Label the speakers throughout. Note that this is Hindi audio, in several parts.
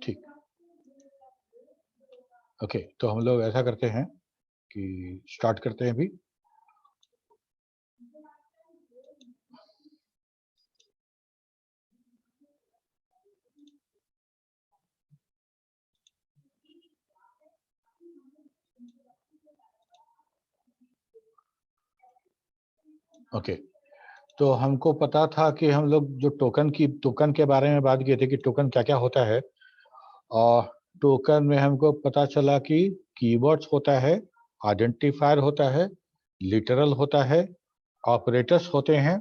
Speaker 1: ठीक, ओके। तो हम लोग ऐसा करते हैं कि स्टार्ट करते हैं अभी। ओके, तो हमको पता था कि हम लोग जो टोकन के बारे में बात किए थे कि टोकन क्या-क्या होता है। और टोकन में हमको पता चला कि कीवर्ड्स होता है, आइडेंटिफायर होता है, लिटरल होता है, ऑपरेटर्स होते हैं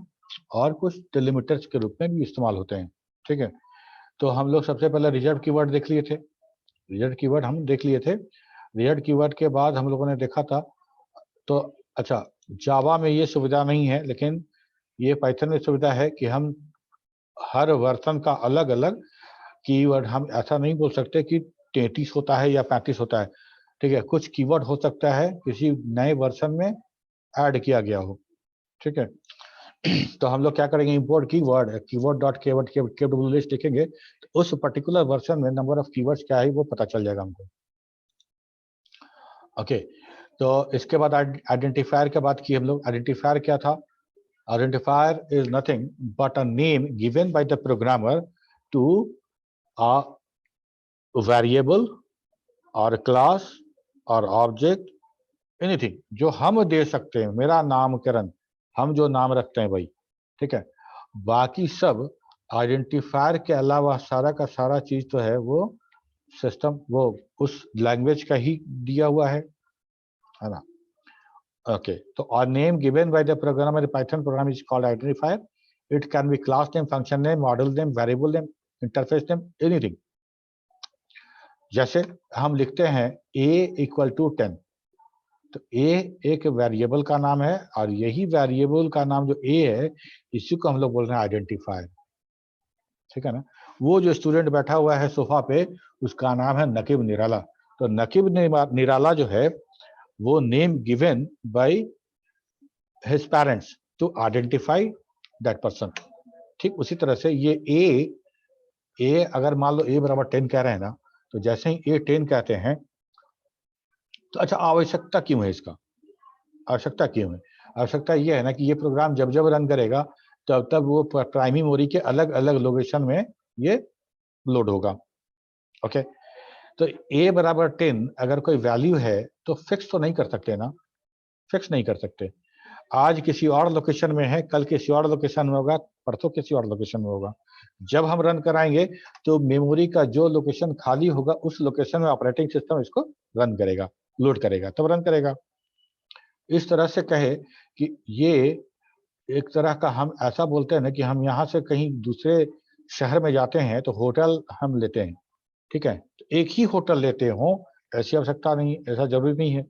Speaker 1: और कुछ डिलिमिटर्स के रूप में भी इस्तेमाल होते हैं। ठीक है? तो हम लोग सबसे पहले रिजर्व कीवर्ड देख लिए थे। रिजर्व कीवर्ड हम देख लिए थे। रिजर्व कीवर्ड के बाद हम लोगों ने देखा था, तो अच्छा, जावा में ये सुविधा नहीं है, लेकिन ये पाइथन में सुविधा है कि हम हर वर्जन का अलग-अलग कीवर्ड, हम ऐसा नहीं बोल सकते कि 33 होता है या 35 होता है। ठीक है? कुछ कीवर्ड हो सकता है किसी नए वर्जन में ऐड किया गया हो। ठीक है? तो हम लोग क्या करेंगे, import keyword, keyword dot keyword केडब्ल्यू list लिखेंगे, तो उस पर्टिकुलर वर्जन में नंबर ऑफ कीवर्ड्स क्या है वो पता चल जाएगा हमको। ओके, तो इसके बाद आइडेंटिफायर की बात की हम लोग। आइडेंटिफायर क्या था? Identifier is nothing but a name given by the programmer to a variable or a class or object, anything जो हम दे सकते हैं। मेरा नामकरण, हम जो नाम रखते हैं भाई, ठीक है। बाकी सब आइडेंटिफायर के अलावा सारा का सारा चीज तो है वो सिस्टम, वो उस लैंग्वेज का ही दिया हुआ है ना। Okay, so our name given by the programmer, the Python program is called identifier. It can be class name, function name, model name, variable name, interface name, anything. जैसे हम लिखते हैं a इक्वल टू 10, तो a एक वेरिएबल का नाम है और यही वेरिएबल का नाम जो a है, इसी को हम लोग बोल रहे हैं आइडेंटिफायर। ठीक है ना। वो जो स्टूडेंट बैठा हुआ है सोफा पे, उसका नाम है नकीब निराला। तो नकीब निराला जो है वो name given by his parents to identify that person। ठीक उसी तरह से ये a अगर मान लो a बराबर 10 कह रहे हैं ना, तो जैसे ही a 10 कहते हैं, तो अच्छा आवश्यकता क्यों है इसका? आवश्यकता क्यों है? आवश्यकता ये है ना कि ये प्रोग्राम जब जब रन करेगा तब तब वो प्राइमरी मेमोरी के अलग अलग लोकेशन में ये लोड होगा। ओके, तो a बराबर 10 अगर कोई वैल्यू है तो फिक्स तो नहीं कर सकते ना, फिक्स नहीं कर सकते। आज किसी और लोकेशन में है, कल किसी और लोकेशन में होगा, परसों किसी और लोकेशन में होगा। जब हम रन कराएंगे तो मेमोरी का जो लोकेशन खाली होगा उस लोकेशन में ऑपरेटिंग सिस्टम इसको रन करेगा, लोड करेगा, तब रन करेगा। इस तरह से कहे कि ये एक तरह का, हम ऐसा बोलते हैं ना कि हम यहाँ से कहीं दूसरे शहर में जाते हैं तो होटल हम लेते हैं। ठीक है, एक ही होटल लेते हो ऐसी आवश्यकता नहीं, ऐसा जरूरी नहीं है।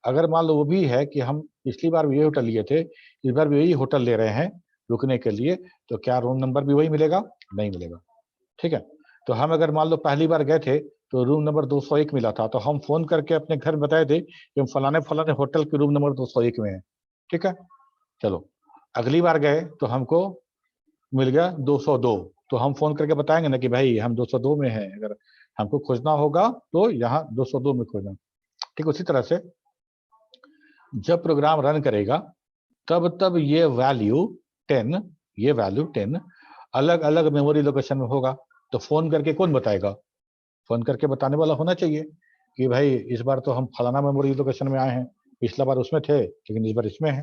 Speaker 1: अगर मान लो वो भी है कि हम पिछली बार भी यही होटल लिए थे, इस बार भी यही होटल ले रहे हैं रुकने के लिए, तो क्या रूम नंबर भी वही मिलेगा? नहीं मिलेगा। ठीक है, तो हम अगर मान लो पहली बार गए थे तो रूम नंबर 201 मिला था, तो हम फोन करके अपने घर बताए थे कि हम फलाने फलाने होटल के रूम नंबर 201 में है। ठीक है, चलो अगली बार गए तो हमको मिल गया 202, तो हम फोन करके बताएंगे ना कि भाई हम 202 में हैं, अगर हमको खोजना होगा तो यहाँ 202 में खोजना। ठीक, उसी तरह से जब प्रोग्राम रन करेगा तब तब ये वैल्यू 10 अलग अलग मेमोरी लोकेशन में होगा। तो फोन करके कौन बताएगा? फोन करके बताने वाला होना चाहिए कि भाई इस बार तो हम फलाना मेमोरी लोकेशन में आए हैं, पिछला बार उसमें थे लेकिन इस बार इसमें है।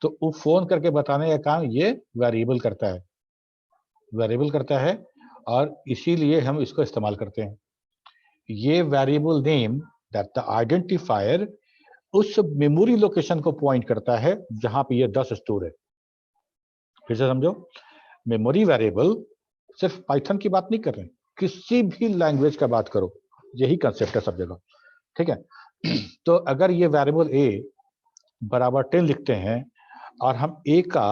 Speaker 1: तो वो फोन करके बताने का काम ये वेरिएबल करता है, वेरिएबल करता है, और इसीलिए हम इसको इस्तेमाल करते हैं। ये variable name that the identifier उस मेमोरी लोकेशन को पॉइंट करता है जहां पे ये 10 स्टोर है। फिर से समझो, मेमोरी वेरिएबल सिर्फ पाइथन की बात नहीं कर रहे हैं, किसी भी लैंग्वेज का बात करो, यही कंसेप्ट है सब जगह। ठीक है, तो अगर ये वेरिएबल a बराबर 10 लिखते हैं और हम a का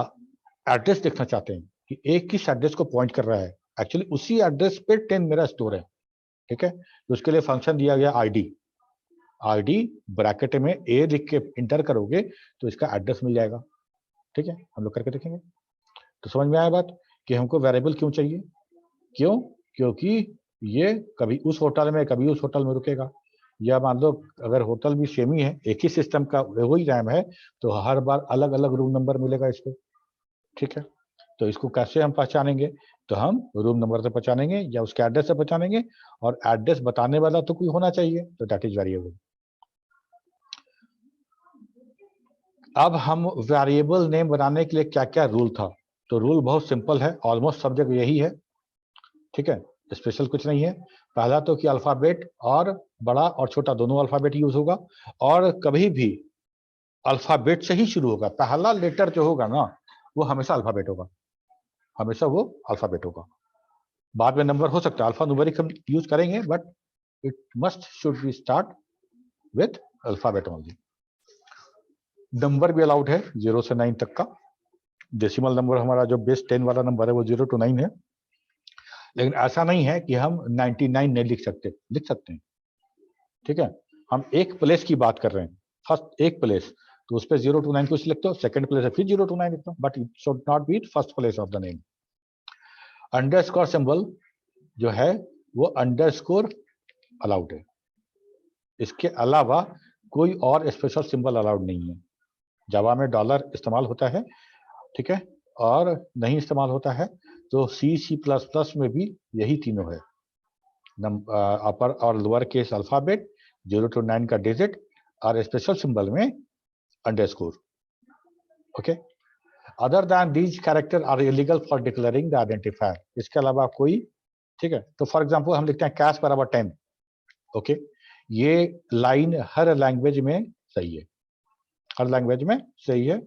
Speaker 1: एड्रेस देखना चाहते हैं कि a किस एड्रेस को पॉइंट कर रहा है, एक्चुअली उसी एड्रेस पे 10 मेरा स्टोर है। ठीक है, तो उसके लिए फंक्शन दिया गया id ब्रैकेट में a लिख के इंटर करोगे तो इसका एड्रेस मिल जाएगा। ठीक है, हम लोग करके देखेंगे। तो समझ में आया बात कि हमको वेरिएबल क्यों चाहिए? क्यों? क्योंकि ये कभी उस होटल में कभी उस होटल में रुकेगा, या मान लो अगर होटल भी सेम ही है, एक ही सिस्टम का वही रैम है, तो हर बार अलग अलग रूम नंबर मिलेगा इसको, ठीक है। तो इसको कैसे हम पहचानेंगे, तो हम रूम नंबर से पहचानेंगे या उसके एड्रेस से पहचानेंगे, और एड्रेस बताने वाला तो कोई होना चाहिए, तो दैट इज वेरिएबल। अब हम वेरिएबल नेम बनाने के लिए क्या क्या रूल था, तो रूल बहुत सिंपल है, ऑलमोस्ट सब जगह यही है, ठीक है, स्पेशल कुछ नहीं है। पहला तो कि अल्फाबेट और बड़ा और छोटा दोनों अल्फाबेट यूज होगा, और कभी भी अल्फाबेट से ही शुरू होगा, पहला लेटर जो होगा ना वो हमेशा अल्फाबेट होगा, हमेशा वो अल्फाबेट होगा। बाद में नंबर हो सकता है, अल्फा न्यूमेरिक हम यूज करेंगे, but it must should be start with alphabet only. Number भी अलाउड है 0 से 9 तक का। डेसिमल नंबर हमारा जो बेस 10 वाला नंबर है वो 0 to 9 है, लेकिन ऐसा नहीं है कि हम 99 नहीं लिख सकते, लिख सकते हैं, ठीक है। हम एक प्लेस की बात कर रहे हैं, फर्स्ट एक प्लेस, तो उस पर 0 to 9 कुछ लिखते हो, सेकंड प्लेस है फिर 0 to 9 लिखते हो, but it should not be first place of the name. Underscore symbol जो है वो अंडरस्कोर अलाउड है, इसके अलावा कोई और स्पेशल सिंबल अलाउड नहीं है। जावा में डॉलर इस्तेमाल होता है, ठीक है, और नहीं इस्तेमाल होता है, तो C++ में भी यही तीनों है, अपर और लोअर केस अल्फाबेट, 0 to 9 का डिजिट, और स्पेशल सिंबल में underscore, okay. Other than these character are illegal for declaring the identifier, इसके अलावा कोई, ठीक है। तो फॉर एग्जांपल हम लिखते हैं कैश बराबर 10, ओके, ये लाइन हर लैंग्वेज में सही है, हर लैंग्वेज में सही है।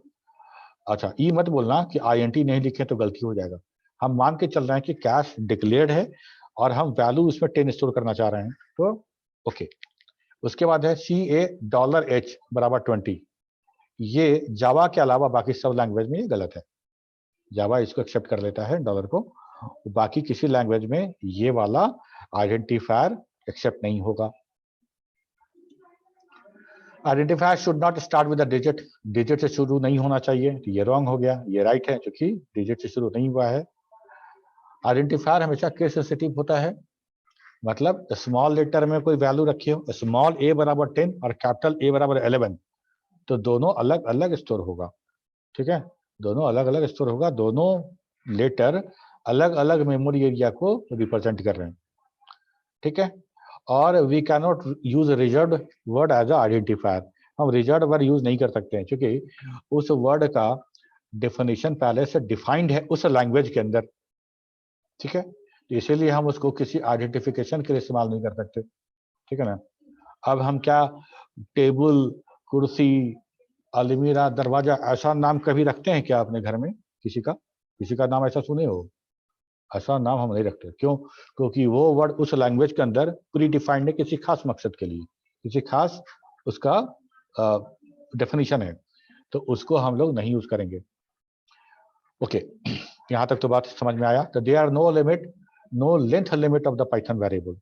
Speaker 1: अच्छा, ई मत बोलना कि INT नहीं लिखे तो गलती हो जाएगा, हम मान के चल रहे हैं कि कैश डिक्लेयर्ड है और हम वैल्यू उसमें 10 स्टोर करना चाह रहे हैं, तो ओके। उसके बाद है $H बराबर 20, ये जावा के अलावा बाकी सब लैंग्वेज में ये गलत है, जावा इसको एक्सेप्ट कर लेता है डॉलर को, बाकी किसी लैंग्वेज में ये वाला आइडेंटिफायर एक्सेप्ट नहीं होगा। Identifier should not start with a digit, digit से शुरू नहीं होना चाहिए, तो ये रॉन्ग हो गया, ये राइट है क्योंकि डिजिट से शुरू नहीं हुआ है। आइडेंटिफायर हमेशा केस सेंसिटिव होता है, मतलब स्मॉल लेटर में कोई वैल्यू रखी हो, स्मॉल a बराबर 10 और कैपिटल A बराबर 11, तो दोनों अलग अलग स्टोर होगा, ठीक है, दोनों अलग अलग स्टोर होगा, दोनों लेटर अलग अलग मेमोरी एरिया को रिप्रेजेंट कर रहे हैं, ठीक है। और we can not use reserved word as a identifier, हम रिजर्व्ड वर्ड यूज नहीं कर सकते हैं क्योंकि उस वर्ड का डेफिनेशन पहले से डिफाइंड है उस लैंग्वेज के अंदर, ठीक है, तो इसीलिए हम उसको किसी आइडेंटिफिकेशन के लिए इस्तेमाल नहीं कर सकते, ठीक है ना। अब हम क्या टेबल, कुर्सी, अलमीरा, दरवाजा, ऐसा नाम कभी रखते हैं क्या अपने घर में, किसी का नाम ऐसा सुने हो, ऐसा नाम हम नहीं रखते, क्यों, क्योंकि वो वर्ड उस लैंग्वेज के अंदर प्री डिफाइंड है किसी खास मकसद के लिए, किसी खास उसका डेफिनेशन है, तो उसको हम लोग नहीं यूज करेंगे, ओके। यहाँ तक तो बात समझ में आया, तो they are no limit, no length limit of the Python variable,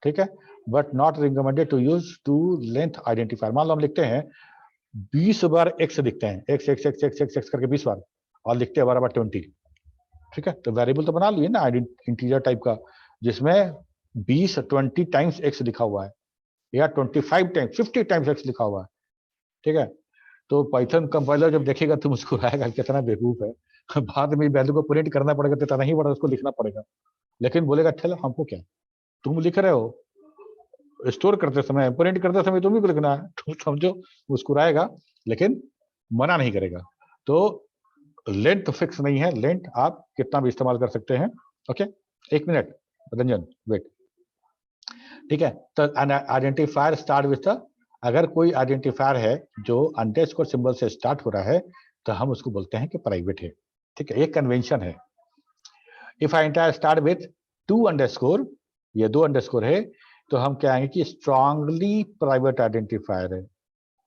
Speaker 1: ठीक है, but not recommended to use too length identifier. मान लो हम लिखते हैं 20 बार एक्स लिखते हैं, x x x x x x करके 20 बार, और लिखते हैं बराबर 20, ठीक है, तो वेरिएबल तो बना लिए ना इंटीजर टाइप का, जिसमें 20 टाइम्स एक्स लिखा हुआ है, या 25 टाइम्स 50 टाइम्स एक्स लिखा हुआ है, ठीक है। तो पाइथन कंपाइलर जब देखेगा तो मुस्कुराएगा कितना बेवकूफ है, बाद में वैल्यू को प्रिंट करना पड़ेगा, तो इतना ही बड़ा उसको लिखना पड़ेगा, लेकिन बोलेगा चलो हमको क्या, तुम लिख रहे हो, स्टोर करते समय प्रिंट करते समय तुम्हें को लिखना है, तो समझो मुस्कुराएगा, लेकिन मना नहीं करेगा। तो लेंथ फिक्स नहीं है, लेंथ आप कितना भी इस्तेमाल कर सकते हैं, ओके। एक मिनट रंजन वेट, ठीक है, तो आइडेंटिफायर स्टार्ट विथ, अगर कोई आइडेंटिफायर है जो अंडरस्कोर सिंबल से स्टार्ट हो रहा है तो हम उसको बोलते हैं कि प्राइवेट है, ठीक है, एक कन्वेंशन है। If identifier start with 2 underscore, ये 2 अंडरस्कोर है, तो हम कहेंगे कि स्ट्रांगली प्राइवेट आइडेंटिफायर है,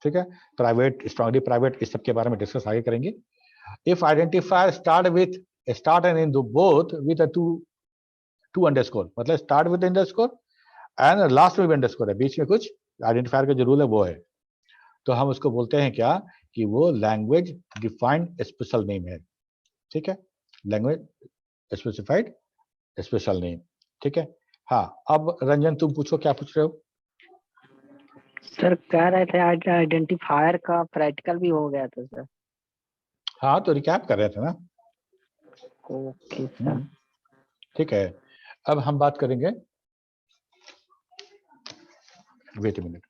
Speaker 1: ठीक है, प्राइवेट, स्ट्रांगली प्राइवेट, इस सब के बारे में डिस्कस आगे करेंगे। If identifier start and in both with two underscore, मतलब start with underscore and last में भी अंडरस्कोर है, बीच में कुछ आइडेंटिफायर का जो रूल है वो है, तो हम उसको बोलते हैं क्या कि वो लैंग्वेज डिफाइंड स्पेशल नेम है, ठीक है, लैंग्वेज स्पेसिफाइड स्पेशल नेम, ठीक है। हाँ, अब रंजन तुम पूछो, क्या पूछ रहे हो?
Speaker 2: सर कह रहे थे आइडेंटिफायर का प्रैक्टिकल भी हो गया था सर।
Speaker 1: हाँ, तो रिकैप कर रहे थे ना।
Speaker 2: Okay sir.
Speaker 1: ठीक है, अब हम बात करेंगे, वेट ए मिनट।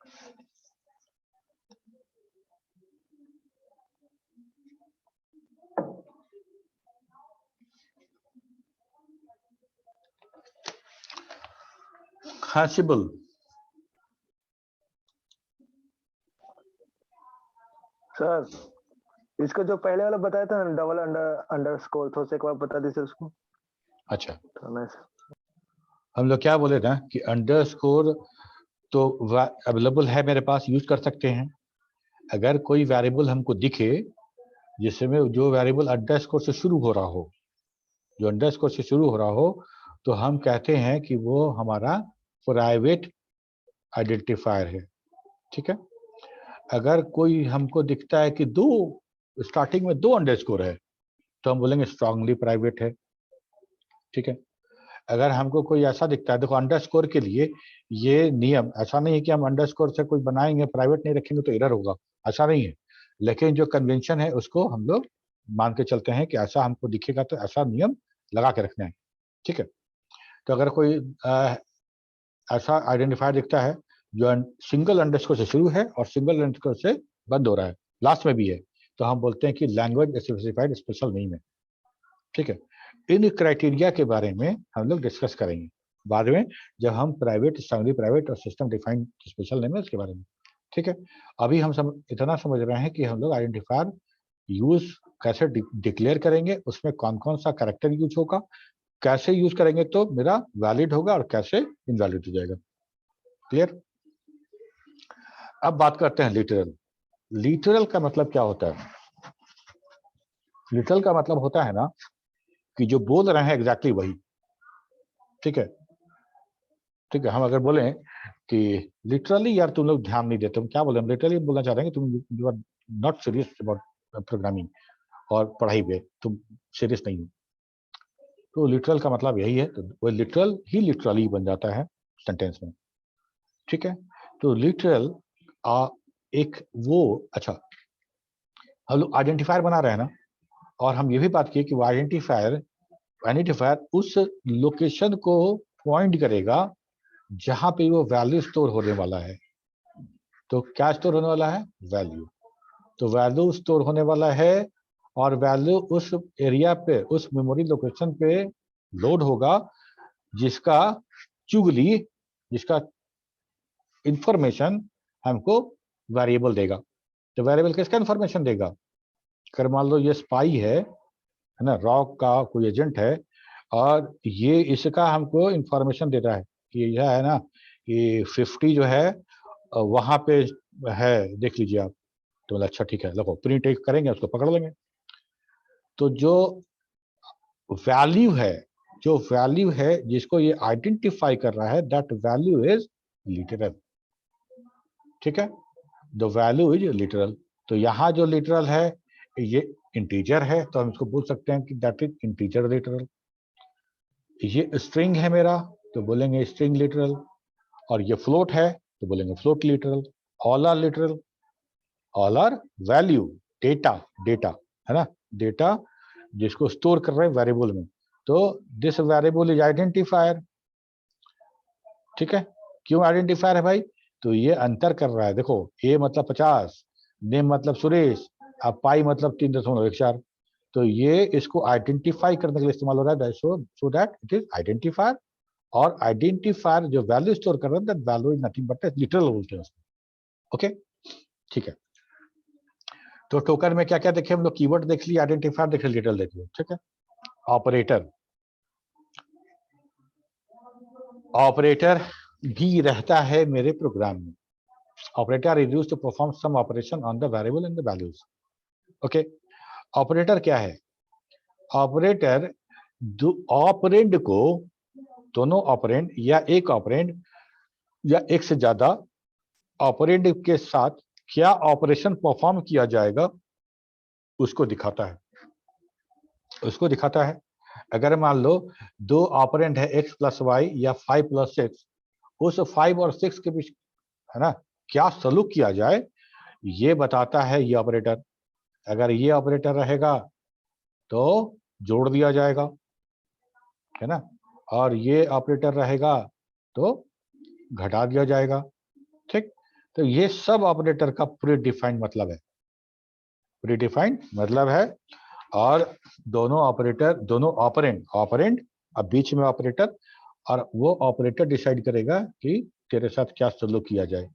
Speaker 1: हाँ शिबुल,
Speaker 3: सर इसका जो पहले वाला बताया था ना, डबल अंडरस्कोर, थोड़ा सा एक बार बता दीजिए उसको।
Speaker 1: अच्छा
Speaker 3: थोड़ा
Speaker 1: हम लोग क्या बोले था कि अंडरस्कोर तो अवेलेबल है मेरे पास, यूज कर सकते हैं। अगर कोई वेरिएबल हमको दिखे जिसमें जो वेरिएबल अंडरस्कोर से शुरू हो रहा हो, जो अंडरस्कोर से शुरू हो रहा हो, तो हम कहते हैं कि वो हमारा प्राइवेट आइडेंटिफायर है। ठीक है, अगर कोई हमको दिखता है कि दो स्टार्टिंग में 2 अंडरस्कोर है, तो हम बोलेंगे स्ट्रांगली प्राइवेट है। ठीक है, अगर हमको कोई ऐसा दिखता है, देखो अंडरस्कोर के लिए ये नियम ऐसा नहीं है कि हम अंडरस्कोर से कोई बनाएंगे प्राइवेट नहीं रखेंगे तो एरर होगा, ऐसा नहीं है। लेकिन जो कन्वेंशन है उसको हम लोग मान के चलते हैं कि ऐसा हमको दिखेगा तो ऐसा नियम लगा के रखना है। ठीक है, तो अगर कोई ऐसा आइडेंटिफायर दिखता है जो सिंगल अंडरस्कोर से शुरू है और सिंगल अंडरस्कोर से बंद हो रहा है, लास्ट में भी है, तो हम बोलते हैं कि लैंग्वेज स्पेसिफाइड स्पेशल नेम है। ठीक है, इन क्राइटेरिया के बारे में हम लोग डिस्कस करेंगे बाद में, जब हम प्राइवेट, स्ट्रांगली प्राइवेट और सिस्टम डिफाइंड स्पेशल नेम है उसके बारे में। ठीक है, अभी हम इतना समझ रहे हैं कि हम लोग आइडेंटिफायर यूज कैसे डिक्लेयर करेंगे, उसमें कौन कौन सा कैरेक्टर यूज होगा, कैसे यूज करेंगे तो मेरा वैलिड होगा और कैसे इनवैलिड हो जाएगा। क्लियर? अब बात करते हैं लिटरल। लिटरल का मतलब क्या होता है? लिटरल का मतलब होता है ना कि जो बोल रहे हैं एग्जैक्टली वही। ठीक है, ठीक है, हम अगर बोलें कि लिटरली यार तुम लोग ध्यान नहीं देते, हम क्या बोले, हम लिटरली बोलना चाह रहे हैं कि तुम you are not serious about programming और पढ़ाई पे तुम सीरियस नहीं हो। तो लिटरल का मतलब यही है, तो वो लिटरल ही लिटरली बन जाता है सेंटेंस में। ठीक है, तो लिटरल एक वो, अच्छा हम लोग आइडेंटिफायर बना रहे हैं ना, और हम ये भी बात की कि वो आइडेंटिफायर उस लोकेशन को पॉइंट करेगा जहां पे वो वैल्यू स्टोर होने वाला है। तो क्या स्टोर होने वाला है? वैल्यू। तो वैल्यू स्टोर होने वाला है और वैल्यू उस एरिया पे, उस मेमोरी लोकेशन पे लोड होगा जिसका चुगली, जिसका इंफॉर्मेशन हमको वेरिएबल देगा। तो वेरिएबल किसका इंफॉर्मेशन देगा? अगर मान लो ये स्पाई है ना, रॉक का कोई एजेंट है और ये इसका हमको इंफॉर्मेशन देता है कि यह है ना कि 50 जो है वहां पे है, देख लीजिए आप। तो बोला अच्छा ठीक है, देखो प्रिंट एक करेंगे उसको पकड़ लेंगे। तो जो वैल्यू है, जो वैल्यू है जिसको ये आइडेंटिफाई कर रहा है, दैट वैल्यू इज लिटरल। ठीक है, द वैल्यू इज लिटरल। तो यहाँ जो लिटरल है ये इंटीजर है, तो हम इसको बोल सकते हैं कि दैट इज इंटीजर लिटरल। ये स्ट्रिंग है मेरा, तो बोलेंगे स्ट्रिंग लिटरल। और ये फ्लोट है तो बोलेंगे float literal. All are literal, all are value, data, data है ना, डेटा जिसको स्टोर कर रहे हैं वेरिएबल में। तो दिस वेरिएबल इज आइडेंटिफायर। ठीक है, क्यों आइडेंटिफायर है भाई? तो ये अंतर कर रहा है, देखो ए मतलब 50, नेम मतलब सुरेश, अब पाई मतलब 3.14। तो ये इसको आइडेंटिफाई करने के लिए इस्तेमाल हो रहा है, so that it is identifier. और आइडेंटिफायर जो वैल्यू स्टोर कर रहा है, that value is nothing but literal बोलते हैं उसको। ओके, ठीक है। तो टोकन में क्या क्या देखे हम लोग? कीवर्ड देख लिया, आइडेंटिफायर देख लिया, लिटरल देख लिया। ठीक है, ऑपरेटर, ऑपरेटर भी रहता है मेरे प्रोग्राम में। Operator is used to perform some operation on the variable and the values. Okay, operator क्या है? ऑपरेटर ऑपरेंड को, दोनों ऑपरेंड या एक ऑपरेंड या एक से ज्यादा ऑपरेंड के साथ क्या ऑपरेशन परफॉर्म किया जाएगा उसको दिखाता है, उसको दिखाता है। अगर मान लो दो ऑपरेंड है x प्लस वाई या 5 प्लस 6, उस 5 और 6 के बीच है ना क्या सलूक किया जाए, ये बताता है ये ऑपरेटर। अगर ये ऑपरेटर रहेगा तो जोड़ दिया जाएगा, है ना, और ये ऑपरेटर रहेगा तो घटा दिया जाएगा। ठीक, तो ये सब ऑपरेटर का प्री डिफाइंड मतलब है, प्री डिफाइंड मतलब है। और दोनों ऑपरेटर, दोनों ऑपरेंड अब बीच में ऑपरेटर, और वो ऑपरेटर डिसाइड करेगा कि तेरे साथ क्या सलूक किया जाए।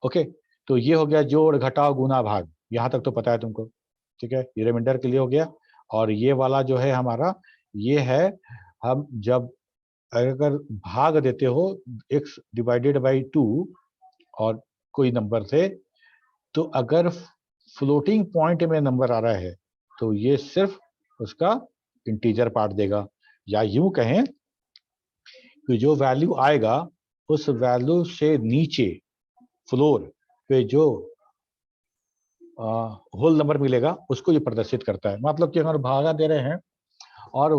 Speaker 1: ओके, तो ये हो गया जोड़ घटाव गुना भाग, यहां तक तो पता है तुमको। ठीक है, ये रिमाइंडर के लिए हो गया। और ये वाला जो है हमारा, ये है हम जब अगर भाग देते हो x डिवाइडेड बाई 2 और कोई नंबर से, तो अगर फ्लोटिंग पॉइंट में नंबर आ रहा है तो ये सिर्फ उसका इंटीजर पार्ट देगा, या यूं कहें कि जो वैल्यू आएगा उस वैल्यू से नीचे फ्लोर पे जो होल नंबर मिलेगा उसको ये प्रदर्शित करता है। मतलब कि अगर भागा दे रहे हैं और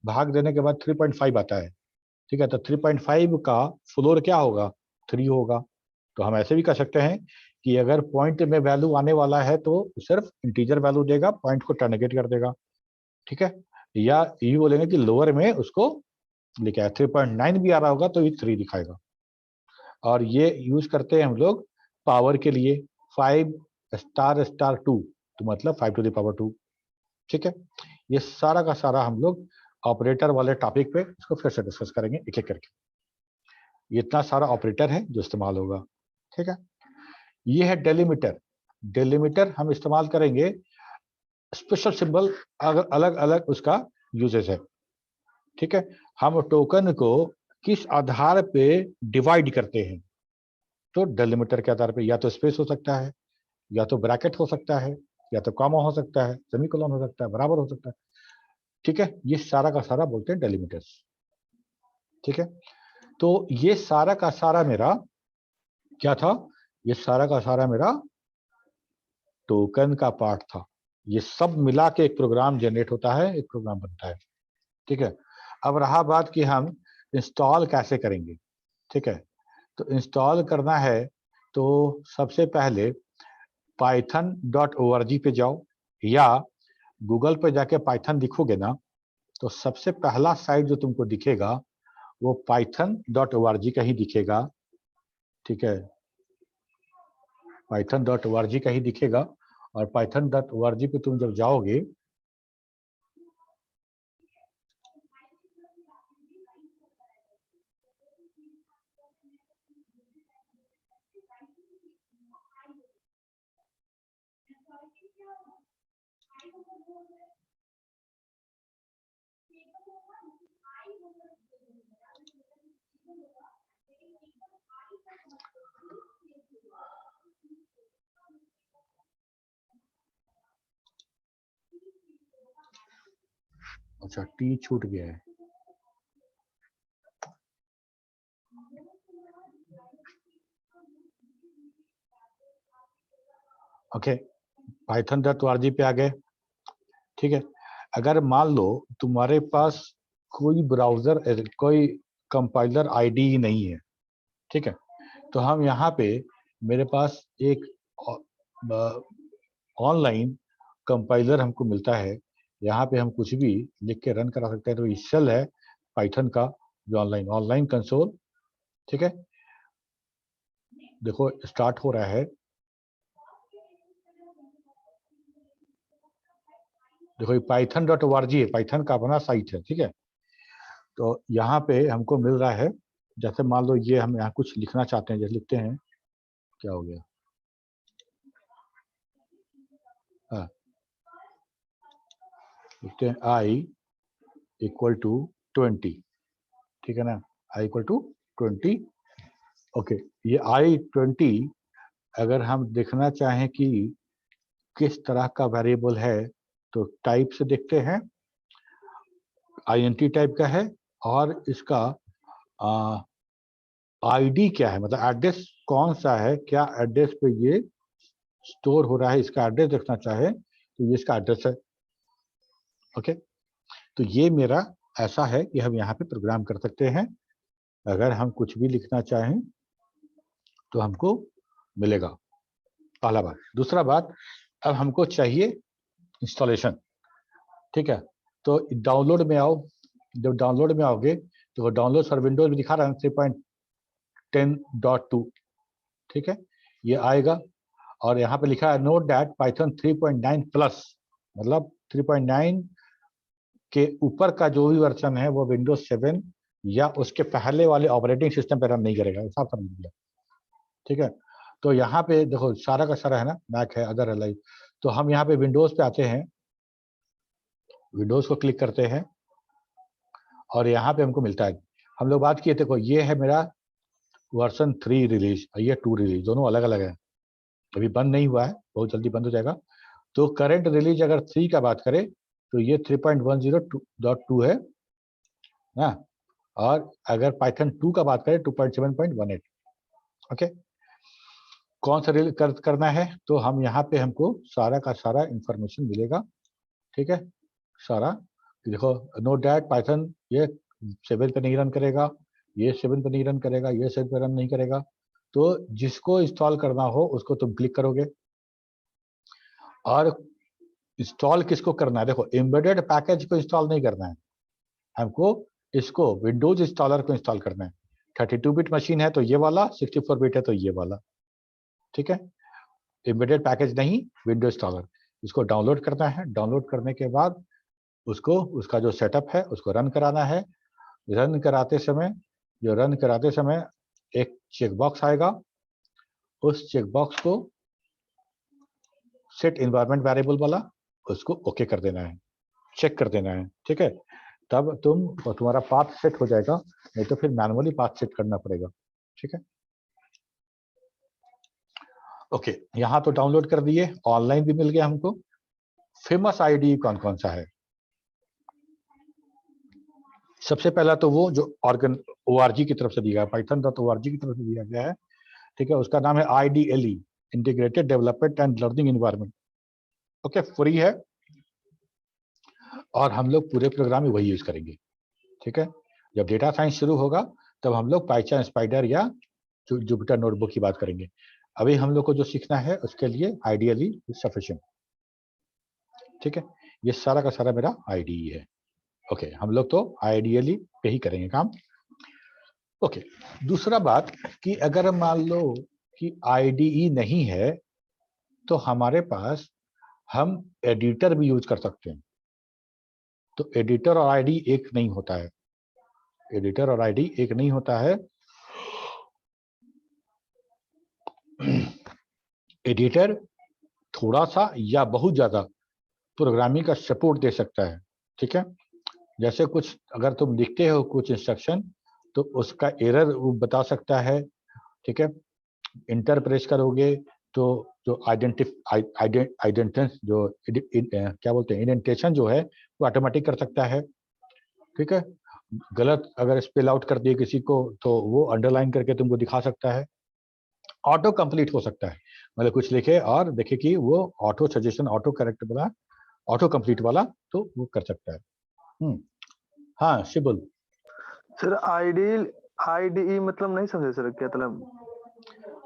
Speaker 1: भाग देने के बाद 3.5 आता है, ठीक है, तो 3.5 का फ्लोर क्या होगा, 3 होगा। तो हम ऐसे भी कर सकते हैं कि अगर पॉइंट में वैल्यू आने वाला है तो सिर्फ इंटीजर वैल्यू देगा, पॉइंट को टर्मिनेट कर देगा। ठीक है, या ये बोलेंगे कि लोअर में उसको लिखा है 3.9 भी आ रहा होगा तो ये 3 दिखाएगा। और ये यूज करते हैं हम लोग पावर के लिए, 5 स्टार स्टार 2, तो मतलब 5 टू द पावर 2। ठीक है, ये सारा का सारा हम लोग ऑपरेटर वाले टॉपिक पे इसको फिर से डिस्कस करेंगे एक एक करके। इतना सारा ऑपरेटर है जो इस्तेमाल होगा। ठीक है, ये है डेलिमीटर। डेलिमीटर हम इस्तेमाल करेंगे, स्पेशल सिंबल अलग अलग उसका यूजेस है। ठीक है, हम टोकन को किस आधार पे डिवाइड करते हैं, तो डेलिमीटर के आधार पे, या तो स्पेस हो सकता है, या तो ब्रैकेट हो सकता है, या तो कॉमा हो सकता है, सेमीकोलन हो सकता है, बराबर हो सकता है। ठीक है, ये सारा का सारा बोलते हैं डेलिमीटर्स। ठीक है, तो ये सारा का सारा मेरा क्या था, ये सारा का सारा मेरा टोकन का पार्ट था। ये सब मिला के एक प्रोग्राम जनरेट होता है, एक प्रोग्राम बनता है। ठीक है, अब रहा बात कि हम इंस्टॉल कैसे करेंगे। ठीक है, तो इंस्टॉल करना है तो सबसे पहले python.org पे जाओ, या गूगल पे जाके पाइथन लिखोगे ना तो सबसे पहला साइट जो तुमको दिखेगा वो python.org का ही दिखेगा। ठीक है, python.org का ही दिखेगा। और python.org पे तुम जब जाओगे अच्छा टी छूट गया है। ओके, python.org पे आ गए। ठीक है, अगर मान लो तुम्हारे पास कोई ब्राउजर, कोई कंपाइलर आईडी नहीं है, ठीक है, तो हम यहाँ पे, मेरे पास एक ऑनलाइन कंपाइलर हमको मिलता है, यहाँ पे हम कुछ भी लिख के रन करा सकते हैं। तो शेल है पाइथन का जो ऑनलाइन कंसोल। ठीक है, देखो स्टार्ट हो रहा है, देखो python.org है, पाइथन का अपना साइट है। ठीक है, तो यहाँ पे हमको मिल रहा है, जैसे मान लो ये हम यहाँ कुछ लिखना चाहते हैं, जैसे लिखते हैं, क्या हो गया, हाँ, लिखते हैं i = 20। ठीक है ना, i = 20। ओके, ये i20 अगर हम देखना चाहें कि किस तरह का वेरिएबल है तो टाइप से देखते हैं, int टाइप का है, और इसका आईडी क्या है, मतलब एड्रेस कौन सा है, क्या एड्रेस पे ये स्टोर हो रहा है, इसका एड्रेस देखना चाहे तो ये इसका एड्रेस है। ओके, तो ये मेरा ऐसा है कि हम यहाँ पे प्रोग्राम कर सकते हैं। अगर हम कुछ भी लिखना चाहें तो हमको मिलेगा, पहला बात। दूसरा बात, अब हमको चाहिए इंस्टॉलेशन, ठीक है। तो डाउनलोड में आओ, जब डाउनलोड में आओगे तो डाउनलोड फॉर विंडोज में दिखा रहा है 3.10.2, ठीक है, ये आएगा। और यहाँ पे लिखा है नोट दैट पाइथन 3.9 प्लस, मतलब 3.9 के ऊपर का जो भी वर्जन है वो विंडोज 7 या उसके पहले वाले ऑपरेटिंग सिस्टम पर रन नहीं करेगा, साफ समझ लिया, ठीक है। तो यहाँ पे देखो सारा का सारा है ना, मैक है, अदर है, लाइव। तो हम यहाँ पे विंडोज पे आते हैं, विंडोज को क्लिक करते हैं और यहाँ पे हमको मिलता है। हम लोग बात किए, देखो ये है मेरा वर्जन 3 रिलीज, ये 2 रिलीज, दोनों अलग अलग है, अभी बंद नहीं हुआ है, बहुत जल्दी बंद हो जाएगा। तो करंट रिलीज अगर 3 का बात करें तो ये 3.10.2 है ना, और अगर पाइथन 2 का बात करें 2.7.18, ओके। कौन सा रिलीज करना है, तो हम यहाँ पे हमको सारा का सारा इंफॉर्मेशन मिलेगा, ठीक है, सारा। देखो नोट दैट पाइथन ये 7 पे नहीं रन करेगा, ये 7 पे नहीं रन करेगा, ये 7 पे रन नहीं करेगा। तो जिसको इंस्टॉल करना हो उसको तुम क्लिक करोगे। और इंस्टॉल किसको करना है, देखो एम्बेडेड पैकेज को इंस्टॉल नहीं करना है हमको, इसको विंडोज इंस्टॉलर को इंस्टॉल करना है। 32 बिट मशीन है तो ये वाला, 64 बिट है तो ये वाला, ठीक है। एम्बेडेड पैकेज नहीं, विंडोज इंस्टॉलर, इसको डाउनलोड करना है। डाउनलोड करने के बाद उसको, उसका जो सेटअप है उसको रन कराना है। रन कराते समय एक चेकबॉक्स आएगा, उस चेकबॉक्स को सेट एनवायरनमेंट वेरिएबल वाला, उसको ओके कर देना है, चेक कर देना है, ठीक है। तब तुम्हारा पाथ सेट हो जाएगा, नहीं तो फिर मैनुअली पाथ सेट करना पड़ेगा, ठीक है। ओके, यहाँ तो डाउनलोड कर दिए, ऑनलाइन भी मिल गया हमको। फेमस आईडी कौन कौन सा है, सबसे पहला तो वो जो ORG की तरफ से दिया है, python.org की तरफ से दिया गया है, ठीक है। उसका नाम है IDLE, integrated development and learning environment, okay, free है और हम लोग पूरे प्रोग्राम में वही यूज करेंगे, ठीक है। जब डेटा साइंस शुरू होगा तब हम लोग पाइथन स्पाइडर या जुपिटर नोटबुक की बात करेंगे। अभी हम लोग को जो सीखना है उसके लिए IDLE इज सफिशिएंट, ठीक है। ये सारा का सारा मेरा IDE है, ओके। हम लोग तो IDLE पे ही करेंगे काम, ओके। दूसरा बात कि अगर मान लो कि IDE नहीं है तो हमारे पास हम एडिटर भी यूज कर सकते हैं। तो एडिटर और IDE एक नहीं होता है, एडिटर और IDE एक नहीं होता है। एडिटर थोड़ा सा या बहुत ज्यादा प्रोग्रामिंग का सपोर्ट दे सकता है, ठीक है। जैसे कुछ अगर तुम लिखते हो कुछ इंस्ट्रक्शन तो उसका एरर बता सकता है, ठीक है। इंटर प्रेस करोगे तो जो क्या बोलते हैं, इंडेंटेशन जो है वो ऑटोमेटिक कर सकता है, ठीक है। गलत अगर स्पेल आउट कर दिए किसी को तो वो अंडरलाइन करके तुमको दिखा सकता है। ऑटो कंप्लीट हो सकता है, मतलब कुछ लिखे और देखे कि वो ऑटो सजेशन, ऑटो करेक्ट वाला, ऑटो कंप्लीट वाला, तो वो कर सकता है। हाँ शिबुल।
Speaker 3: सर IDE मतलब नहीं समझे सर, क्या मतलब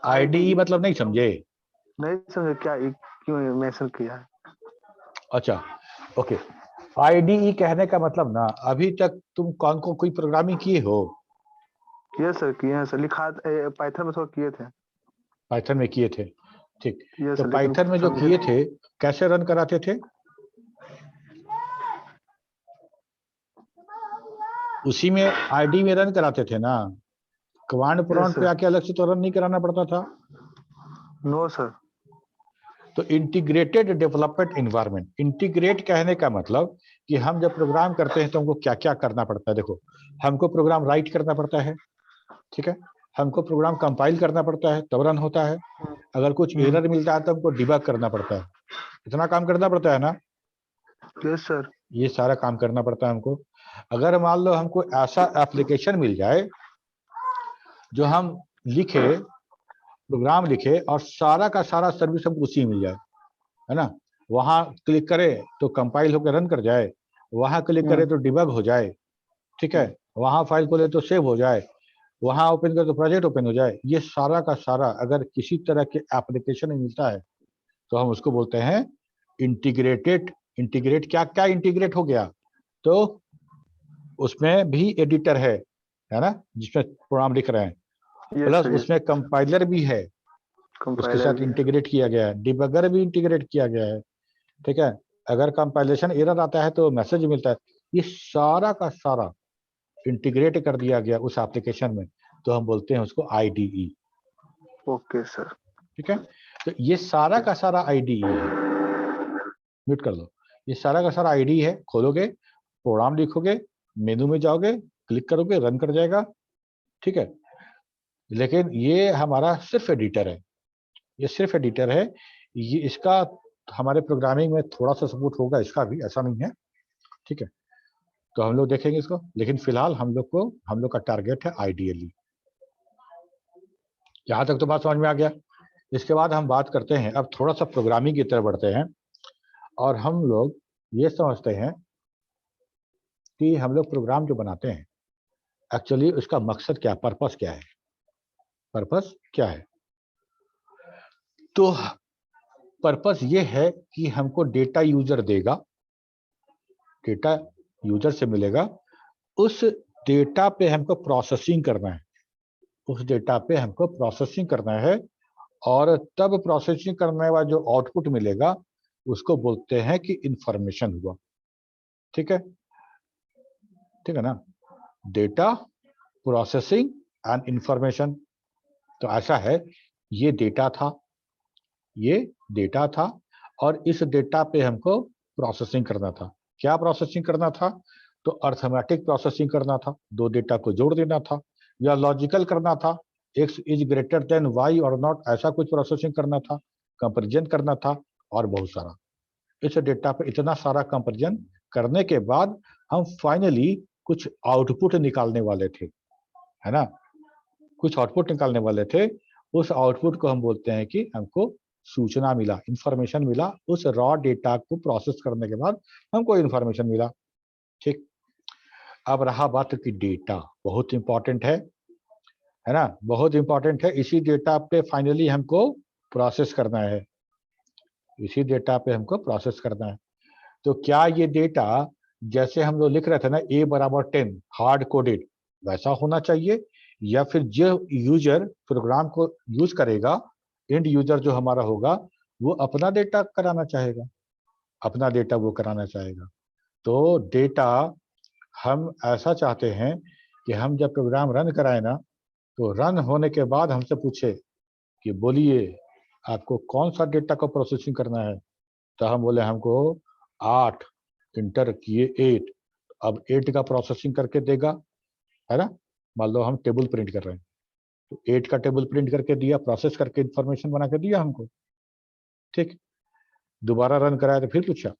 Speaker 1: IDE मतलब नहीं समझे?
Speaker 3: नहीं समझे, क्या क्यों मेंशन किया है?
Speaker 1: अच्छा, ओके। IDE कहने का मतलब ना, अभी तक तुम कौन को कोई प्रोग्रामिंग किए हो?
Speaker 3: यस सर, किए हैं सर, लिखा पाइथन में थोड़ा किए थे।
Speaker 1: पाइथन में किए थे, ठीक।
Speaker 3: यस
Speaker 1: तो
Speaker 3: सर,
Speaker 1: पाइथन में जो किए थे कैसे रन कराते थे? उसी में IDE में रन कराते थे ना, कमांड प्रॉम्प्ट पे आके अलग से तो रन नहीं कराना पड़ता था।
Speaker 3: No sir.
Speaker 1: तो इंटीग्रेटेड डेवलपमेंट एनवायरनमेंट, इंटीग्रेट कहने का मतलब कि हम जब प्रोग्राम करते हैं तो हमको क्या क्या करना पड़ता है। देखो, हमको प्रोग्राम राइट करना पड़ता है, ठीक है। हमको प्रोग्राम कंपाइल करना पड़ता है तब रन होता है। अगर कुछ एरर मिलता है तो हमको डिबग करना पड़ता है, इतना काम करना पड़ता है ना।
Speaker 3: Yes sir.
Speaker 1: ये सारा काम करना पड़ता है हमको। अगर मान लो हमको ऐसा एप्लीकेशन मिल जाए जो हम लिखे, प्रोग्राम लिखे और सारा का सारा सर्विस हमको उसी मिल जाए, है ना, वहां क्लिक करें तो कंपाइल होकर रन कर जाए वहां क्लिक करें तो डिबग हो जाए, ठीक है, वहां फाइल खोले तो सेव हो जाए, वहां ओपन करें तो प्रोजेक्ट ओपन हो जाए। ये सारा का सारा अगर किसी तरह के एप्लीकेशन में मिलता है तो हम उसको बोलते हैं इंटीग्रेटेड। इंटीग्रेट क्या क्या इंटीग्रेट हो गया, तो उसमें भी एडिटर है ना, जिसमें प्रोग्राम लिख रहे हैं, प्लस उसमें कंपाइलर भी है, उसके साथ इंटीग्रेट किया गया है, डिबगर भी इंटीग्रेट किया गया है, ठीक है। अगर कंपाइलेशन एरर आता है तो मैसेज मिलता है। ये सारा का सारा इंटीग्रेट कर दिया गया उस एप्लीकेशन में, तो हम बोलते हैं उसको आईडीई।
Speaker 3: ओके सर,
Speaker 1: ठीक है, तो ये सारा का सारा आईडीई है। म्यूट कर दो। ये सारा का सारा आईडी है, खोलोगे, प्रोग्राम लिखोगे, मेनू में जाओगे, क्लिक करोगे, रन कर जाएगा, ठीक है। लेकिन ये हमारा सिर्फ एडिटर है, ये सिर्फ एडिटर है। ये इसका हमारे प्रोग्रामिंग में थोड़ा सा सपोर्ट होगा, इसका भी, ऐसा नहीं है, ठीक है। तो हम लोग देखेंगे इसको, लेकिन फिलहाल हम लोग का टारगेट है आइडियली। यहाँ तक तो बात समझ में आ गया। इसके बाद हम बात करते हैं, अब थोड़ा सा प्रोग्रामिंग की तरफ बढ़ते हैं, और हम लोग ये समझते हैं कि हम लोग प्रोग्राम जो बनाते हैं एक्चुअली उसका मकसद क्या, पर्पस क्या है, पर्पस क्या है। तो पर्पस ये है कि हमको डेटा यूजर देगा, डेटा यूजर से मिलेगा, उस डेटा पे हमको प्रोसेसिंग करना है, उस डेटा पे हमको प्रोसेसिंग करना है, और तब प्रोसेसिंग करने वाला जो आउटपुट मिलेगा उसको बोलते हैं कि इंफॉर्मेशन हुआ। ठीक है, ठीक है ना, डेटा प्रोसेसिंग एंड इंफॉर्मेशन। तो ऐसा है, ये डेटा था, ये डेटा था, और इस डेटा पे हमको प्रोसेसिंग करना था। क्या प्रोसेसिंग करना था, तो अर्थमेटिक प्रोसेसिंग करना था, दो डेटा को जोड़ देना था, या लॉजिकल करना था, x is greater than y और नॉट, ऐसा कुछ प्रोसेसिंग करना था, कंपैरिजन करना था, और बहुत सारा। इस डेटा पे इतना सारा कंपैरिजन करने के बाद हम फाइनली कुछ आउटपुट निकालने वाले थे, है ना, कुछ आउटपुट निकालने वाले थे। उस आउटपुट को हम बोलते हैं कि हमको सूचना मिला, इंफॉर्मेशन मिला, उस रॉ डेटा को प्रोसेस करने के बाद हमको इंफॉर्मेशन मिला। ठीक, अब रहा बात कि डेटा बहुत इंपॉर्टेंट है ना, बहुत इंपॉर्टेंट है। इसी डेटा पे फाइनली हमको प्रोसेस करना है, इसी डेटा पे हमको प्रोसेस करना है। तो क्या ये डेटा जैसे हम लोग लिख रहे थे ना, a बराबर 10 हार्ड कोडेड, वैसा होना चाहिए, या फिर जो यूजर प्रोग्राम को यूज करेगा, एंड यूजर जो हमारा होगा, वो अपना डेटा कराना चाहेगा, अपना डेटा वो कराना चाहेगा। तो डेटा हम ऐसा चाहते हैं कि हम जब प्रोग्राम रन कराए ना, तो रन होने के बाद हमसे पूछे कि बोलिए आपको कौन सा डेटा को प्रोसेसिंग करना है। तो हम बोले हमको 8, इंटर किए 8, अब 8 का प्रोसेसिंग करके देगा, है ना। मान लो हम टेबल प्रिंट कर रहे हैं, तो 8 का टेबल प्रिंट करके दिया, प्रोसेस करके इंफॉर्मेशन बना के दिया हमको। ठीक, दोबारा रन कराया तो फिर पूछा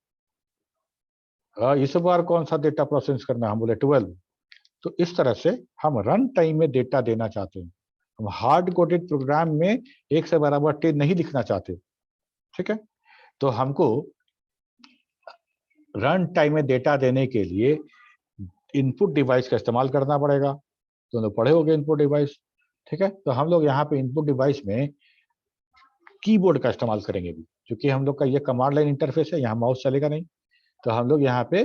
Speaker 1: इस बार कौन सा डेटा प्रोसेस करना है, हम बोले 12। तो इस तरह से हम रन टाइम में डेटा देना चाहते हैं, हम हार्ड कोडेड प्रोग्राम में 1 से बराबर 10 नहीं लिखना चाहते। ठीक है, तो हमको रन टाइम में डेटा देने के लिए इनपुट डिवाइस का इस्तेमाल करना पड़ेगा। तो लोग पढ़े होंगे इनपुट डिवाइस, ठीक है। तो हम लोग यहाँ पे इनपुट डिवाइस में कीबोर्ड का इस्तेमाल करेंगे भी, क्योंकि हम लोग का ये कमांड लाइन इंटरफेस है, यहाँ माउस चलेगा नहीं, तो हम लोग यहाँ पे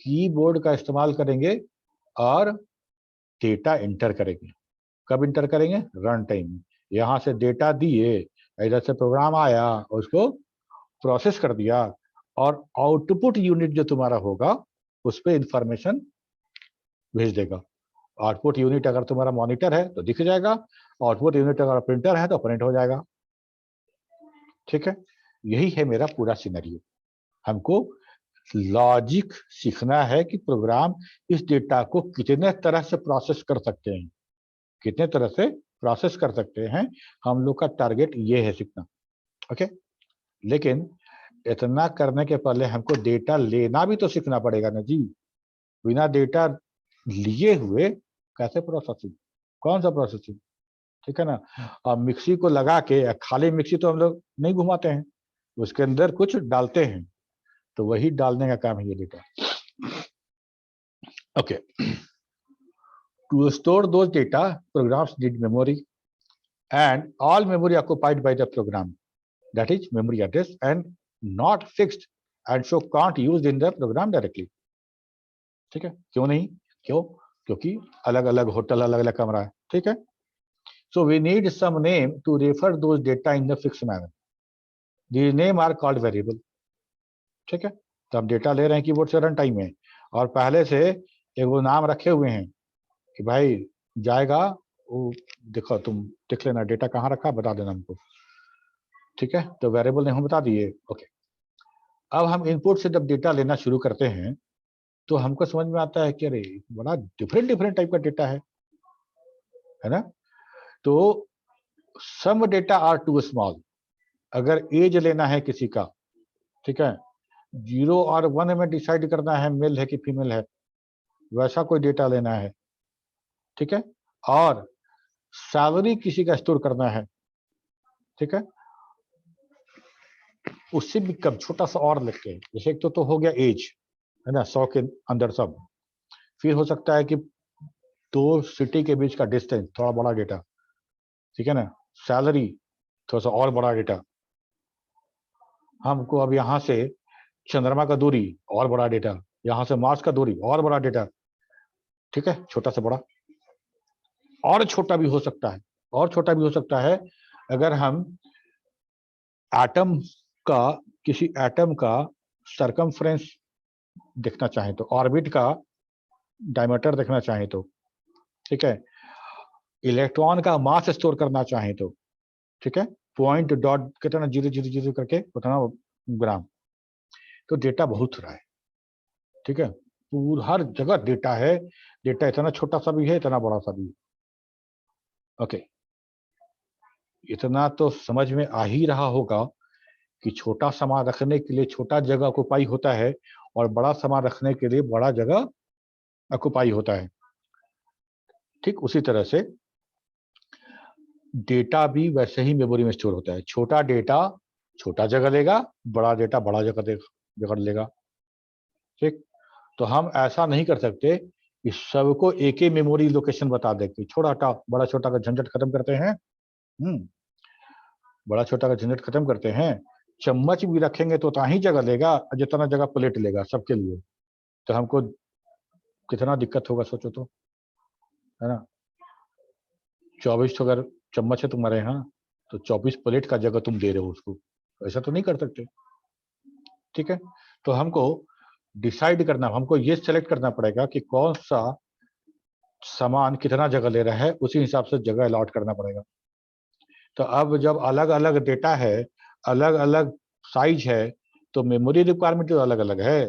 Speaker 1: कीबोर्ड का इस्तेमाल करेंगे और डेटा इंटर करेंगे। कब इंटर करेंगे, रन टाइम में। यहाँ से डेटा दिए, इधर से प्रोग्राम आया, उसको प्रोसेस कर दिया, और आउटपुट यूनिट जो तुम्हारा होगा उस पर इंफॉर्मेशन भेज देगा। आउटपुट यूनिट अगर तुम्हारा मॉनिटर है तो दिख जाएगा, आउटपुट यूनिट अगर प्रिंटर है तो प्रिंट हो जाएगा। ठीक है, यही है मेरा पूरा सिनेरियो। हमको लॉजिक सीखना है कि प्रोग्राम इस डेटा को कितने तरह से प्रोसेस कर सकते हैं, कितने तरह से प्रोसेस कर सकते हैं। हम लोग का टारगेट ये है सीखना। ओके, लेकिन इतना करने के पहले हमको डेटा लेना भी तो सीखना पड़ेगा ना जी। बिना डेटा लिए हुए कैसे प्रोसेसिंग, कौन सा प्रोसेसिंग, ठीक है ना। अब मिक्सी को लगा के, खाली मिक्सी तो हम लोग नहीं घुमाते हैं, उसके अंदर कुछ डालते हैं, तो वही डालने का काम है ये data. Okay. To store those data, programs need memory, and all memory occupied by the program, that is memory address, and not fixed, and so can't used in the program directly. ठीक है, क्यों नहीं? क्यों? क्योंकि अलग अलग होटल, अलग अलग कमरा है. ठीक है. So we need some name to refer those data in the fixed manner. These name are called variable. ठीक है. तो हम डेटा ले रहे हैं कीबोर्ड से रन टाइम में, और पहले से एक वो नाम रखे हुए हैं कि भाई जाएगा, वो देखो तुम देख लेना डेटा कहाँ रखा, बता देना हमको. ठीक है. तो वेरिएबल ने हम बता दिए. ओके. अब हम इनपुट से जब डेटा लेना शुरू करते हैं तो हमको समझ में आता है कि अरे बड़ा डिफरेंट डिफरेंट टाइप का डेटा है ना. तो some data are too small. अगर एज लेना है किसी का, ठीक है, 0 और 1 में डिसाइड करना है मेल है कि फीमेल है, वैसा कोई डेटा लेना है. ठीक है. और सैलरी किसी का स्टोर करना है. ठीक है. उससे भी कम छोटा सा और लिखते हैं. जैसे एक तो हो गया एज, है ना, 100 के अंदर सब. फिर हो सकता है कि 2 सिटी के बीच का डिस्टेंस, थोड़ा बड़ा डेटा. ठीक है ना. सैलरी थोड़ा सा और बड़ा डेटा. हमको अब यहाँ से चंद्रमा का दूरी और बड़ा डेटा, यहाँ से मार्स का दूरी और बड़ा डेटा. ठीक है. छोटा से बड़ा और छोटा भी हो सकता है, और छोटा भी हो सकता है अगर हम एटम का, किसी एटम का सरकमफ्रेंस देखना चाहें तो, ऑर्बिट का डायमीटर देखना चाहें तो. ठीक है. इलेक्ट्रॉन का मास स्टोर करना चाहें तो. ठीक है. पॉइंट डॉट कितना 000 करके उतना ग्राम. तो डेटा बहुत रहा है. ठीक है. पूरा हर जगह डेटा है. डेटा इतना छोटा सा भी है, इतना बड़ा सा भी. ओके. इतना तो समझ में आ ही रहा होगा कि छोटा सामान रखने के लिए छोटा जगह ऑक्युपाई होता है, और बड़ा सामान रखने के लिए बड़ा जगह ऑक्युपाई होता है. ठीक उसी तरह से डेटा भी वैसे ही मेमोरी में स्टोर होता है. छोटा डेटा छोटा जगह लेगा, बड़ा डेटा बड़ा जगह लेगा. ठीक. तो हम ऐसा नहीं कर सकते कि सबको एक ही मेमोरी लोकेशन बता दे कि छोटा बड़ा छोटा का झंझट खत्म करते हैं. बड़ा छोटा का झंझट खत्म करते हैं. चम्मच भी रखेंगे तो उतना ही जगह लेगा जितना जगह प्लेट लेगा सबके लिए. तो हमको कितना दिक्कत होगा सोचो तो, है ना. 24 अगर चम्मच है तुम्हारे यहाँ, तो 24 प्लेट का जगह तुम दे रहे हो उसको. ऐसा तो नहीं कर सकते. ठीक है. तो हमको डिसाइड करना, हमको ये सेलेक्ट करना पड़ेगा कि कौन सा सामान कितना जगह ले रहा है, उसी हिसाब से जगह अलॉट करना पड़ेगा. तो अब जब अलग अलग डेटा है, अलग अलग साइज है, तो मेमोरी रिक्वायरमेंट तो अलग अलग है.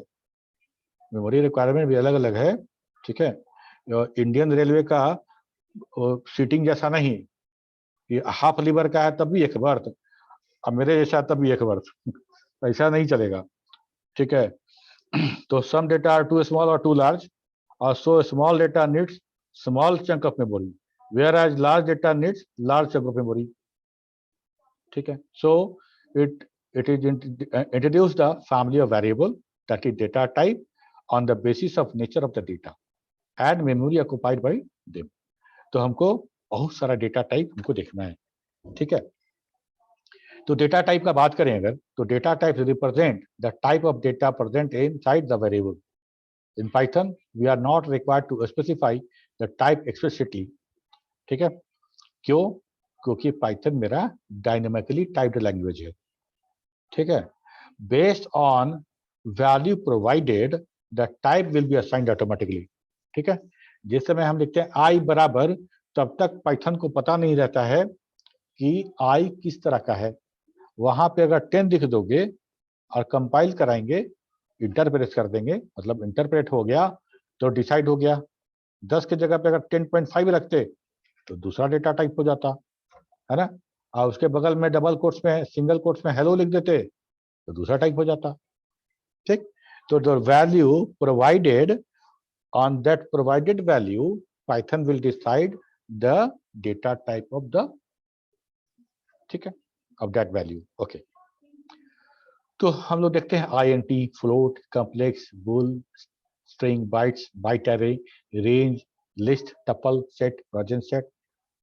Speaker 1: मेमोरी रिक्वायरमेंट भी अलग अलग है. ठीक है. इंडियन रेलवे का सीटिंग जैसा नहीं, ये हाफ लीवर का है तब भी एक बर्थ, अब मेरे जैसा तब भी एक बर्थ. ऐसा नहीं चलेगा. ठीक है. तो some data are too small और टू लार्ज, और so small data needs small chunk of memory, whereas large data needs large chunk of memory. ठीक है. सो it is introduced the family of variable, that is data type, on the basis of nature of the data and memory occupied by them. तो हमको बहुत सारा डेटा टाइप हमको देखना है. ठीक है. तो डेटा टाइप का बात करें अगर, तो data type represent the type of data present inside the variable. In Python we are not required to specify the type explicitly. ठीक है. क्यों? क्योंकि पाइथन मेरा डायनेमिकली टाइप्ड लैंग्वेज है. ठीक है. Based on value provided the type will be assigned automatically. ठीक है. जिस समय हम लिखते हैं आई बराबर, तब तक पाइथन को पता नहीं रहता है कि आई किस तरह का है. वहां पे अगर 10 लिख दोगे और कंपाइल कराएंगे, इंटरप्रेट कर देंगे, मतलब इंटरप्रेट हो गया तो डिसाइड हो गया. 10 की जगह पे अगर 10.5 रखते तो दूसरा डेटा टाइप हो जाता, है ना. और उसके बगल में डबल कोट्स में, सिंगल कोट्स में हेलो लिख देते तो दूसरा टाइप हो जाता. ठीक. तो the value provided, on that provided value Python will decide the data type of the, ठीक है, of that value. Okay. तो हम लोग देखते हैं INT, float, complex, bool, string, bytes, byte array, range, list, tuple, set, version set,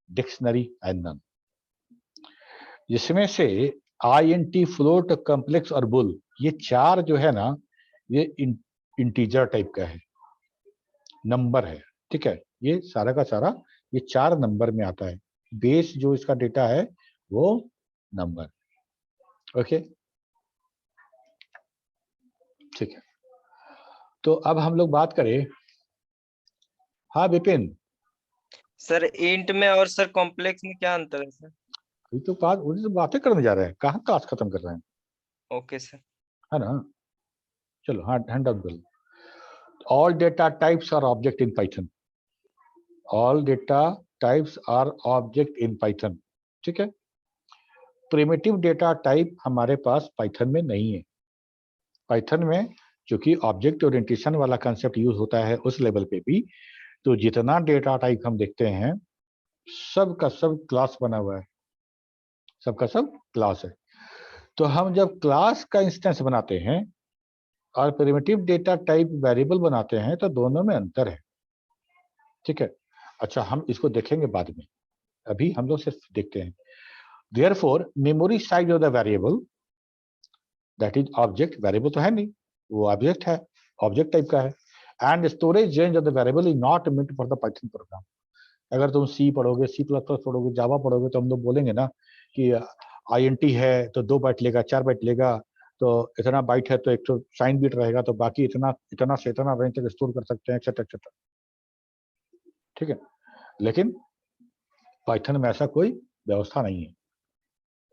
Speaker 1: dictionary and none. जिसमें से INT, फ्लोट, कॉम्प्लेक्स और बुल, ये चार जो है ना, ये इंटीजर टाइप का है, नंबर है। ठीक है, ये सारा का सारा ये चार नंबर में आता है। बेस जो इसका डेटा है वो नंबर। ओके, ठीक है। तो अब हम लोग बात करें, हाँ विपिन,
Speaker 4: सर इंट में और सर कॉम्प्लेक्स में क्या अंतर है सर?
Speaker 1: अभी तो बातें करने जा रहे हैं, कहाँ क्लास खत्म कर रहे हैं,
Speaker 4: ओके सर।
Speaker 1: है ना। चलो हाँ, हैंड आउट कर। All data types are object in Python. All data types are object in Python. ठीक है, प्रिमिटिव डेटा टाइप हमारे पास पाइथन में नहीं है। पाइथन में चूंकि ऑब्जेक्ट ओरिएंटेशन वाला कंसेप्ट यूज होता है उस लेवल पे भी, तो जितना डेटा टाइप हम देखते हैं सब का सब क्लास बना हुआ है, सबका सब क्लास है। तो हम जब क्लास का इंस्टेंस बनाते हैं और प्रिमिटिव डेटा टाइप वेरिएबल बनाते हैं तो दोनों में अंतर है। ठीक है, अच्छा हम इसको देखेंगे बाद में, अभी हम लोग सिर्फ देखते हैं। Therefore memory size of the variable that is object, variable तो है नहीं, वो ऑब्जेक्ट है, ऑब्जेक्ट टाइप का है। And storage range of the variable is not meant for the Python programme. अगर तुम सी पढ़ोगे, C++ पढ़ोगे, जावा पढ़ोगे, तो हम लोग बोलेंगे ना कि INT है तो 2 बाइट लेगा, 4 बाइट लेगा, तो इतना बाइट है तो 160 बिट रहेगा, तो बाकी इतना इतना से इतना रेंज तक स्टोर कर सकते हैं, एक्सेट्रा एक्सेट्रा। ठीक है, लेकिन पाइथन में ऐसा कोई व्यवस्था नहीं है।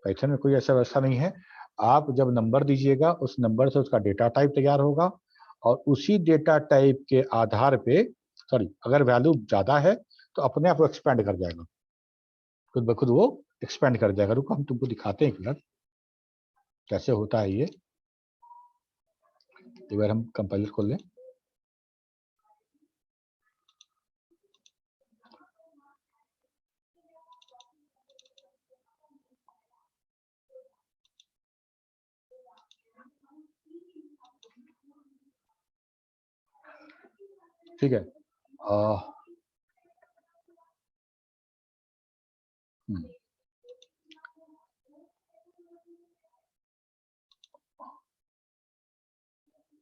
Speaker 1: पाइथन में कोई ऐसा व्यवस्था नहीं है। आप जब नंबर दीजिएगा उस नंबर से उसका डेटा टाइप तैयार होगा और उसी डेटा टाइप के आधार पे, सॉरी, अगर वैल्यू ज्यादा है तो अपने आप वो एक्सपेंड कर जाएगा, खुद ब खुद वो एक्सपेंड कर जाएगा। रुको हम तुमको दिखाते हैं एक मिनट कैसे होता है ये। एक बार हम कंपाइलर खोल लें। ठीक है,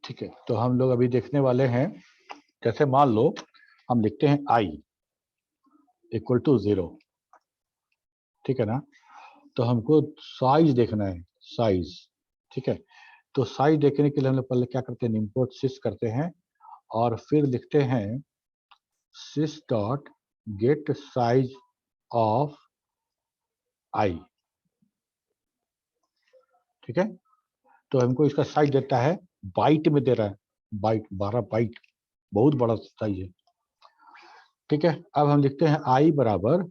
Speaker 1: ठीक है, तो हम लोग अभी देखने वाले हैं, जैसे मान लो हम लिखते हैं I = 0। ठीक है ना, तो हमको साइज देखना है, साइज। ठीक है, तो साइज देखने के लिए हम लोग पहले क्या करते हैं, इंपोर्ट sys करते हैं और फिर लिखते हैं sys dot gate size of I। ठीक है, तो हमको इसका साइज देता है, बाइट में दे रहा है, बाइट 12 बाइट, बहुत बड़ा साइज है। ठीक है, अब हम लिखते हैं I बराबर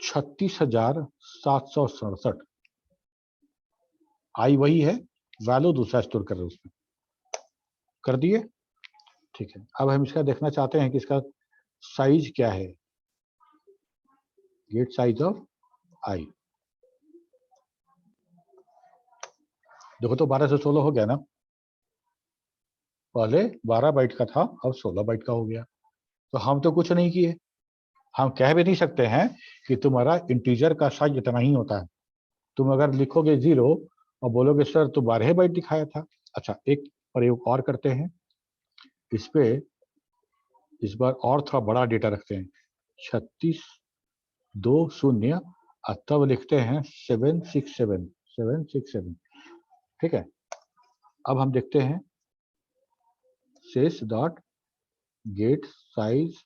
Speaker 1: 36,767। I वही है, वैल्यू दूसरा स्टोर कर रहे हैं उसमें, कर दिए। ठीक है, अब हम इसका देखना चाहते हैं कि इसका साइज क्या है, गेट साइज ऑफ I। देखो तो 12 से 16 हो गया ना, पहले 12 बाइट का था अब 16 बाइट का हो गया। तो हम तो कुछ नहीं किए, हम कह भी नहीं सकते हैं कि तुम्हारा इंटीजर का साइज इतना ही होता है। तुम अगर लिखोगे 0 और बोलोगे सर तो 12 बाइट दिखाया था। अच्छा, एक प्रयोग और करते हैं इस पे, इस बार और थोड़ा बड़ा डेटा रखते हैं, 36,200 और तब लिखते हैं 767। ठीक है, अब हम देखते हैं sys dot gate size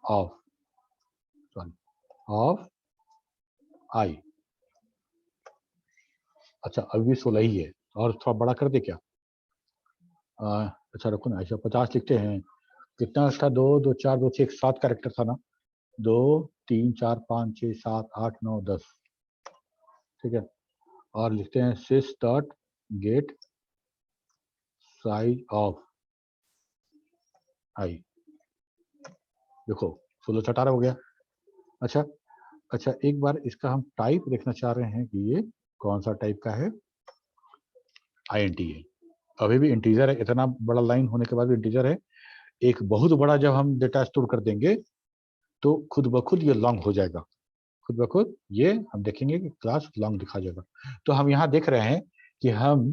Speaker 1: of I। अच्छा, अभी 16 ही है, और थोड़ा बड़ा कर दे क्या? अच्छा रखो ना, ऐसा 50 लिखते हैं। कितना था, 2 2 4 2 6 7 कैरेक्टर था ना, 2 3 4 5 6 7 8 9 10। ठीक है, और लिखते हैं sys dot gate size of I। देखो 16 18 हो गया। अच्छा अच्छा, एक बार इसका हम टाइप देखना चाह रहे हैं कि ये कौन सा टाइप का है, INT है। अभी भी इंटीजर है, इतना बड़ा लाइन होने के बाद भी इंटीजर है। एक बहुत बड़ा जब हम डेटा स्टोर कर देंगे तो खुद ब खुद ये लॉन्ग हो जाएगा, खुद ब खुद ये हम देखेंगे कि क्लास लॉन्ग दिखा जाएगा। तो हम यहाँ देख रहे हैं कि हम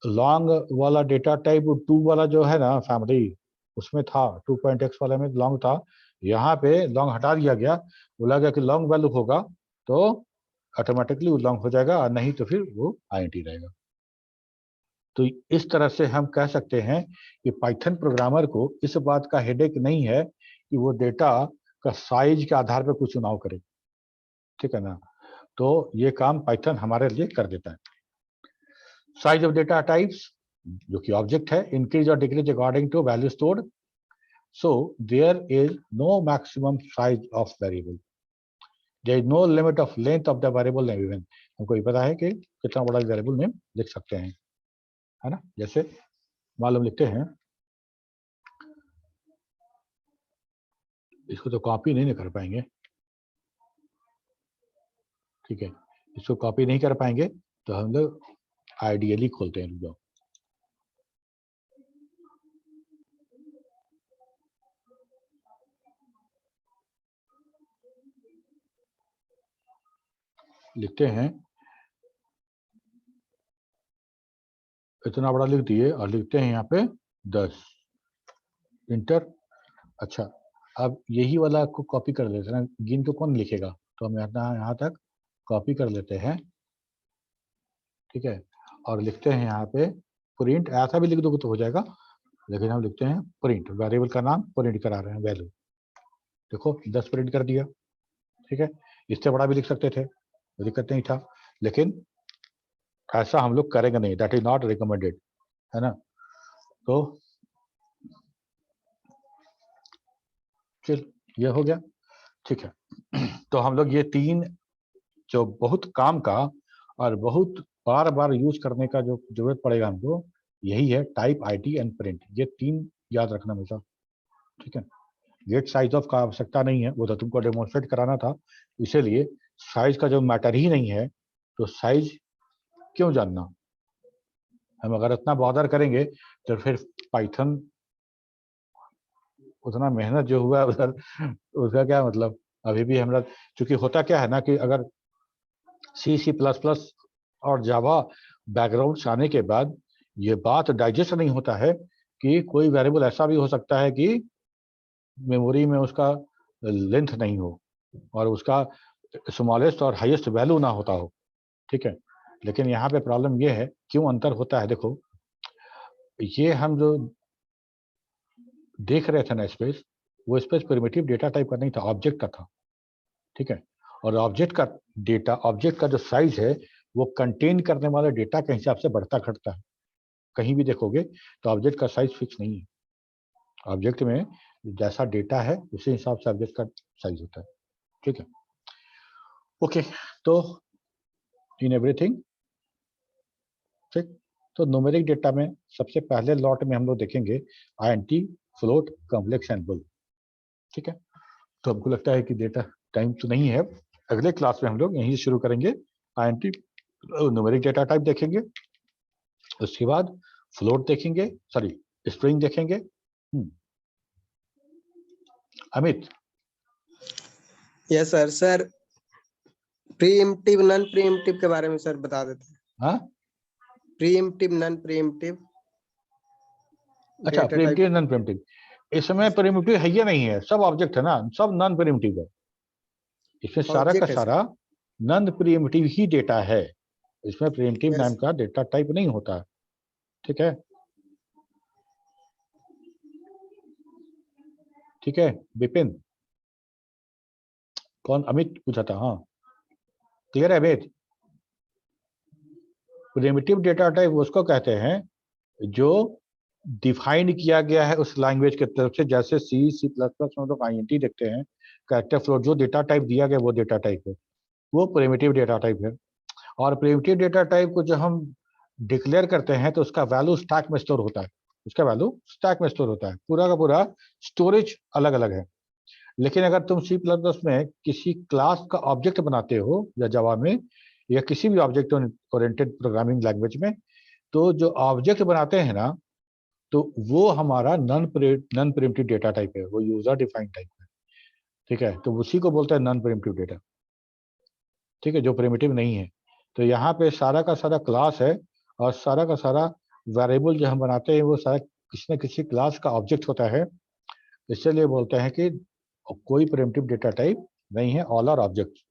Speaker 1: लॉन्ग वाला डेटा टाइप 2 वाला जो है ना फैमिली, उसमें था 2.x वाले में लॉन्ग था, यहाँ पे लॉन्ग हटा दिया गया, बोला गया कि लॉन्ग वैल्यू होगा तो ऑटोमेटिकली वो लॉन्ग हो जाएगा, और नहीं तो फिर वो आईएनटी रहेगा। तो इस तरह से हम कह सकते हैं कि पाइथन प्रोग्रामर को इस बात का हेडेक नहीं है कि वो डेटा का साइज के आधार पर कुछ चुनाव करे, ठीक है ना। तो ये काम पाइथन हमारे लिए कर देता है। साइज ऑफ डेटा टाइप्स जो कि ऑब्जेक्ट है, इंक्रीज और decrease according to value stored, so there is no maximum size of variable, there is no limit of length of the variable name even. हमको ये पता है कि कितना बड़ा वेरिएबल नेम लिख सकते हैं, है ना। जैसे मालूम लिखते हैं, इसको तो कॉपी नहीं कर पाएंगे, ठीक है, इसको कॉपी नहीं कर पाएंगे तो हम लोग आइडियली खोलते हैं, जो लिखते हैं इतना बड़ा लिख दिए और लिखते हैं यहाँ पे 10 इंटर। अच्छा, अब यही वाला को कॉपी कर लेते हैं ना, गिन तो कौन लिखेगा, तो हम यहाँ तक कॉपी कर लेते हैं, ठीक है, और लिखते हैं यहाँ पे प्रिंट, ऐसा भी लिख दोगे तो हो जाएगा, लेकिन हम लिखते हैं प्रिंट, वेरिएबल का नाम प्रिंट करा रहे हैं वैल्यू, देखो 10 प्रिंट कर दिया, ठीक है। इससे बड़ा भी लिख सकते थे, कोई दिक्कत नहीं था, लेकिन ऐसा हम लोग करेंगे नहीं, दैट इज नॉट रिकमेंडेड, है ना। तो चल ये हो गया, ठीक है। तो हम लोग ये 3 जो बहुत काम का और बहुत बार बार यूज करने का जो जरूरत पड़ेगा हमको, यही है टाइप, आईडी एंड प्रिंट, ये 3 याद रखना हमेशा, ठीक है। गेट साइज ऑफ का आवश्यकता नहीं है, वो तो तुमको डेमोन्स्ट्रेट कराना था, इसीलिए साइज का जो मैटर ही नहीं है तो साइज क्यों जानना। हम अगर इतना बॉदर करेंगे तो फिर पाइथन उतना मेहनत जो हुआ है उधर, उसका क्या मतलब। अभी भी हम लोग, चूंकि होता क्या है ना कि अगर C++ और जावा बैकग्राउंड से आने के बाद ये बात डाइजेस्ट नहीं होता है कि कोई वेरिएबल ऐसा भी हो सकता है कि मेमोरी में उसका लेंथ नहीं हो और उसका स्मॉलेस्ट और हाईएस्ट वैल्यू ना होता हो, ठीक है। लेकिन यहाँ पे प्रॉब्लम ये है, क्यों अंतर होता है, देखो ये हम जो देख रहे थे ना स्पेस, वो स्पेस प्रिमिटिव डेटा टाइप का नहीं था, ऑब्जेक्ट का था, ठीक है। और ऑब्जेक्ट का डेटा, ऑब्जेक्ट का जो साइज है वो कंटेन करने वाले डेटा के हिसाब से बढ़ता घटता है। कहीं भी देखोगे तो ऑब्जेक्ट का साइज फिक्स नहीं है, ऑब्जेक्ट में जैसा डेटा है उसी हिसाब से ऑब्जेक्ट का साइज होता है, ठीक है। ओके, तो इन एवरीथिंग, ठीक। तो न्यूमेरिक डेटा में सबसे पहले लॉट में हम लोग देखेंगे INT, float, complex and bull, ठीक है। तो हमको लगता है कि डेटा टाइम तो नहीं है, अगले क्लास में हम लोग यहीं से शुरू करेंगे, आईएनटी न्यूमेरिक डेटा टाइप देखेंगे, उसके बाद फ्लोट देखेंगे, सॉरी स्ट्रिंग देखेंगे। Amit.
Speaker 5: Yes sir. Sir pre-emptive non pre-emptive के बारे में सर बता देते हैं।
Speaker 1: हाँ,
Speaker 5: प्रीएम्प्टिव नॉन प्रीएम्प्टिव,
Speaker 1: अच्छा प्रीएम्प्टिव नॉन प्रीएम्प्टिव, इसमें प्रीएम्प्टिव है या नहीं है, सब ऑब्जेक्ट है ना, सब नॉन प्रीएम्प्टिव है, इसमें सारा का सारा नॉन प्रीएम्प्टिव ही डेटा है, इसमें प्रीएम्प्टिव नाम का डेटा टाइप नहीं होता, ठीक है, ठीक है। विपिन, कौन, अमित पूछा था, हाँ क्लियर है अमित। प्रिमिटिव डेटा टाइप उसको कहते हैं जो डिफाइन किया गया है उस लैंग्वेज की तरफ से, जैसे C++ में लोग आईएनटी देखते हैं, कैरेक्टर फ्लोट, जो डेटा टाइप दिया गया वो डेटा टाइप है, वो प्रिमिटिव डेटा टाइप है। और प्रिमिटिव डेटा टाइप को जब हम डिक्लेयर करते हैं तो उसका वैल्यू स्टैक में स्टोर होता है, उसका वैल्यू स्टैक में स्टोर होता है, पूरा का पूरा स्टोरेज अलग अलग है। लेकिन अगर तुम C++ में किसी क्लास का ऑब्जेक्ट बनाते हो या जावा में या किसी भी ऑब्जेक्ट ओरिएंटेड प्रोग्रामिंग लैंग्वेज में, तो तो जो ऑब्जेक्ट बनाते हैं ना, तो वो हमारा नॉन प्रिमिटिव डेटा टाइप है, वो यूजर डिफाइंड टाइप है। ठीक है, तो उसी को बोलते हैं नॉन प्रिमिटिव डेटा। ठीक है, जो प्रिमिटिव नहीं है। तो यहाँ पे सारा का सारा क्लास है, और सारा का सारा वेरिएबल जो हम बनाते हैं वो सारा किसी न किसी क्लास का ऑब्जेक्ट होता है। इसलिए बोलते हैं कि कोई प्रिमिटिव डेटा टाइप नहीं है, ऑल आर ऑब्जेक्ट।